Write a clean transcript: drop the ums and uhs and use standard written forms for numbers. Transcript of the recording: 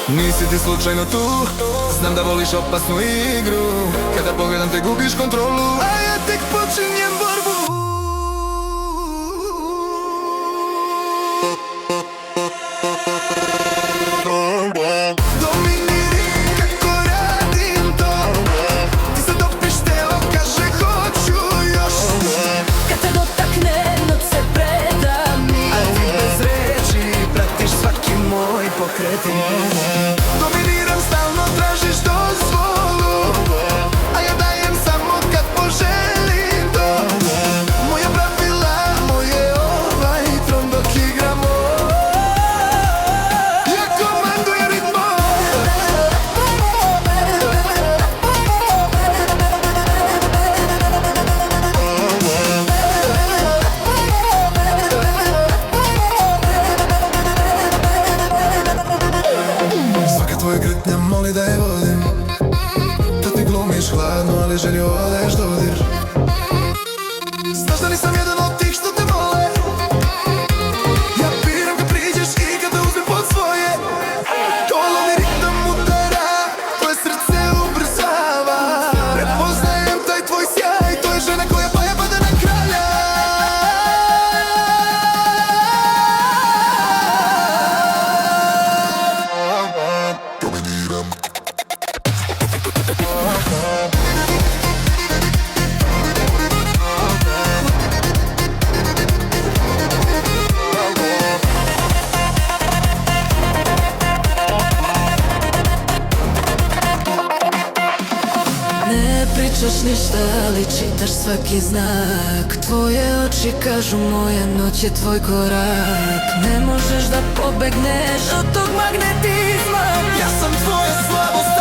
Nisi ti slučajno tu, znam da voliš opasnu igru. Kada pogledam te gubiš kontrolu, a ja tek počinjem borbu. Dominiri kako radim to, ti se dopiš telo, kaže hoću još. Kad te dotakne, noć se preda mi, A ti bez reči pratiš svaki moj pokret. Dominiram stalno, tražiš dozvolu, a ja dajem samo kad poželim to. Moja pravila, moje ovaj tron dok igramo. Ja komandujem ritmom. Svaka tvoja gretnja moli da je vodim, da ti glumiš hladno, ali želju odeš dodir. Znaš da nisam jedan od tih što te vole, ja biram kad priđeš i kad te uzmem pod svoje. Kolovni ritam udara, tvoje srce ubrzava. Prepoznajem taj tvoj sjaj, to je žena koja paja pada na kralja. Dominiram. ne pričaš ništa, ali čitaš svaki znak. Tvoje oči kažu moja noć je tvoj korak. Ne možeš da pobegneš od tog magnetizma. Ja sam tvoja slabost,